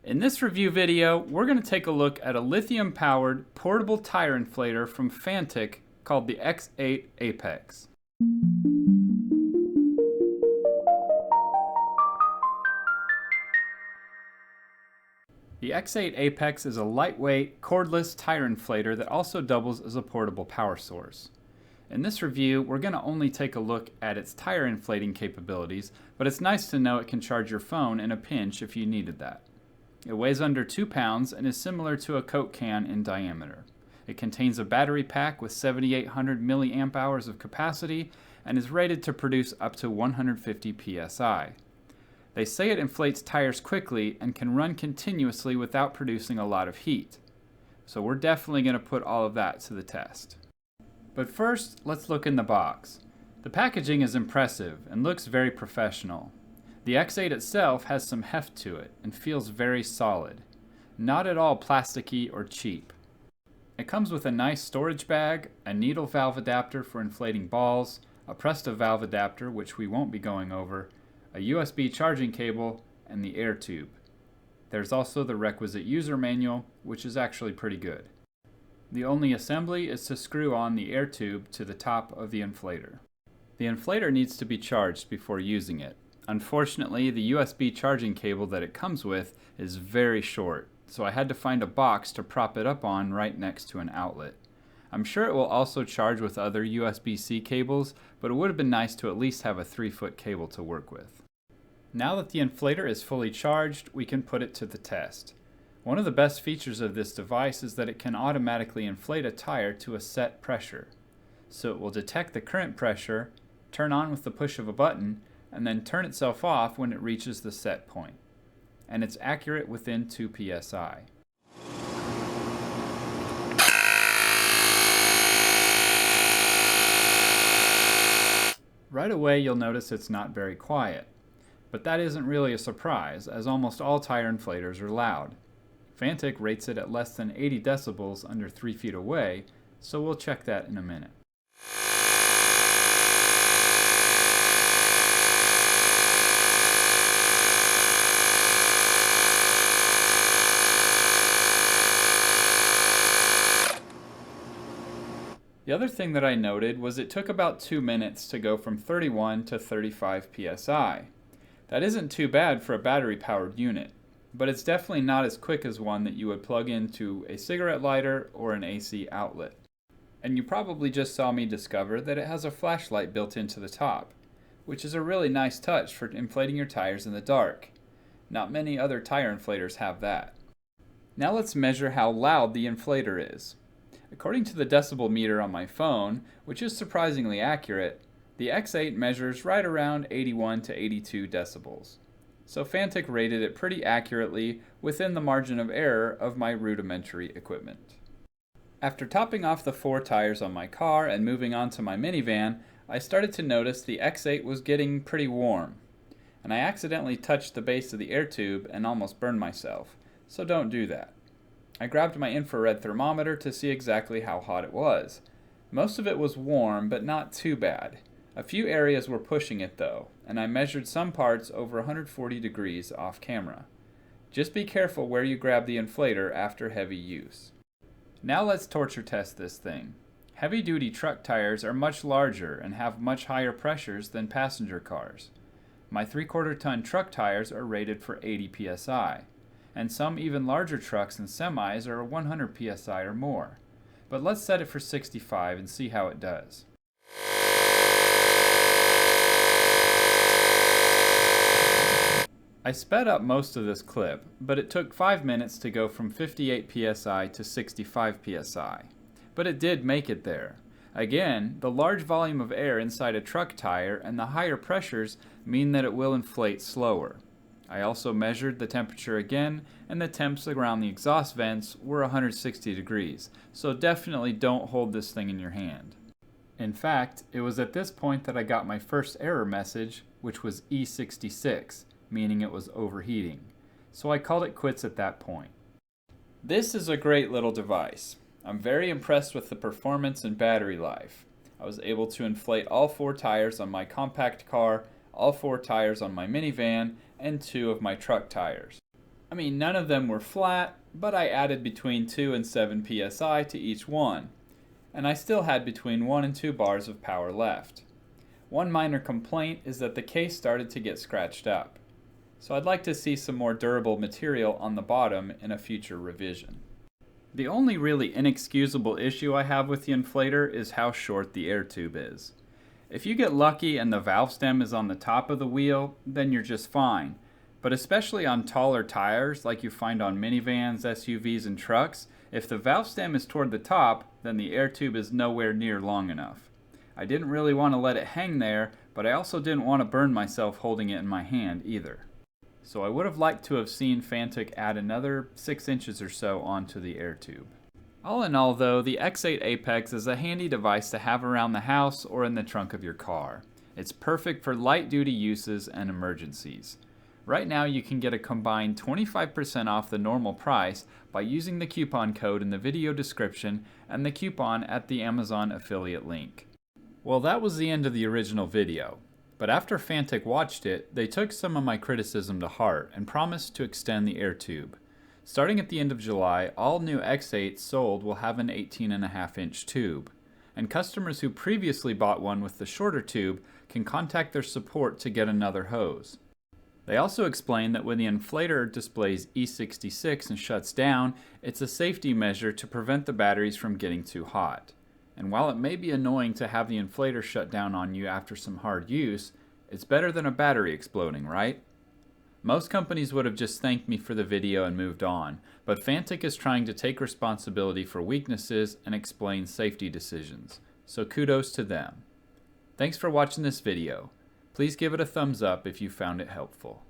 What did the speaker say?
In this review video, we're going to take a look at a lithium-powered portable tire inflator from Fanttik called the X8 Apex. The X8 Apex is a lightweight, cordless tire inflator that also doubles as a portable power source. In this review, we're going to only take a look at its tire inflating capabilities, but it's nice to know it can charge your phone in a pinch if you needed that. It weighs under 2 pounds and is similar to a Coke can in diameter. It contains a battery pack with 7,800 milliamp hours of capacity and is rated to produce up to 150 psi. They say it inflates tires quickly and can run continuously without producing a lot of heat. So we're definitely going to put all of that to the test. But first, let's look in the box. The packaging is impressive and looks very professional. The X8 itself has some heft to it and feels very solid. Not at all plasticky or cheap. It comes with a nice storage bag, a needle valve adapter for inflating balls, a Presto valve adapter, which we won't be going over, a USB charging cable, and the air tube. There's also the requisite user manual, which is actually pretty good. The only assembly is to screw on the air tube to the top of the inflator. The inflator needs to be charged before using it. Unfortunately, the USB charging cable that it comes with is very short, so I had to find a box to prop it up on right next to an outlet. I'm sure it will also charge with other USB-C cables, but it would have been nice to at least have a 3-foot cable to work with. Now that the inflator is fully charged, we can put it to the test. One of the best features of this device is that it can automatically inflate a tire to a set pressure. So it will detect the current pressure, turn on with the push of a button, and then turn itself off when it reaches the set point. And it's accurate within 2 psi. Right away you'll notice it's not very quiet. But that isn't really a surprise, as almost all tire inflators are loud. Fanttik rates it at less than 80 decibels under 3 feet away, so we'll check that in a minute. The other thing that I noted was it took about 2 minutes to go from 31 to 35 psi. That isn't too bad for a battery-powered unit, but it's definitely not as quick as one that you would plug into a cigarette lighter or an AC outlet. And you probably just saw me discover that it has a flashlight built into the top, which is a really nice touch for inflating your tires in the dark. Not many other tire inflators have that. Now let's measure how loud the inflator is. According to the decibel meter on my phone, which is surprisingly accurate, the X8 measures right around 81 to 82 decibels. So Fanttik rated it pretty accurately within the margin of error of my rudimentary equipment. After topping off the 4 tires on my car and moving on to my minivan, I started to notice the X8 was getting pretty warm. And I accidentally touched the base of the air tube and almost burned myself, so don't do that. I grabbed my infrared thermometer to see exactly how hot it was. Most of it was warm, but not too bad. A few areas were pushing it though, and I measured some parts over 140 degrees off camera. Just be careful where you grab the inflator after heavy use. Now let's torture test this thing. Heavy-duty truck tires are much larger and have much higher pressures than passenger cars. My 3/4 ton truck tires are rated for 80 psi. And some even larger trucks and semis are 100 psi or more. But let's set it for 65 and see how it does. I sped up most of this clip, but it took 5 minutes to go from 58 psi to 65 psi. But it did make it there. Again, the large volume of air inside a truck tire and the higher pressures mean that it will inflate slower. I also measured the temperature again, and the temps around the exhaust vents were 160 degrees, so definitely don't hold this thing in your hand. In fact, it was at this point that I got my first error message, which was E66, meaning it was overheating. So I called it quits at that point. This is a great little device. I'm very impressed with the performance and battery life. I was able to inflate all 4 tires on my compact car, all 4 tires on my minivan, and 2 of my truck tires. I mean, none of them were flat, but I added between 2 and 7 psi to each one, and I still had between 1 and 2 bars of power left. One minor complaint is that the case started to get scratched up, so I'd like to see some more durable material on the bottom in a future revision. The only really inexcusable issue I have with the inflator is how short the air tube is. If you get lucky and the valve stem is on the top of the wheel, then you're just fine. But especially on taller tires like you find on minivans, SUVs, and trucks, if the valve stem is toward the top, then the air tube is nowhere near long enough. I didn't really want to let it hang there, but I also didn't want to burn myself holding it in my hand either. So I would have liked to have seen Fanttik add another 6 inches or so onto the air tube. All in all though, the X8 Apex is a handy device to have around the house or in the trunk of your car. It's perfect for light duty uses and emergencies. Right now you can get a combined 25% off the normal price by using the coupon code in the video description and the coupon at the Amazon affiliate link. Well, that was the end of the original video, but after Fanttik watched it, they took some of my criticism to heart and promised to extend the air tube. Starting at the end of July, all new X8s sold will have an 18.5-inch tube, and customers who previously bought one with the shorter tube can contact their support to get another hose. They also explain that when the inflator displays E66 and shuts down, it's a safety measure to prevent the batteries from getting too hot. And while it may be annoying to have the inflator shut down on you after some hard use, it's better than a battery exploding, right? Most companies would have just thanked me for the video and moved on, but Fanttik is trying to take responsibility for weaknesses and explain safety decisions, so kudos to them. Thanks for watching this video. Please give it a thumbs up if you found it helpful.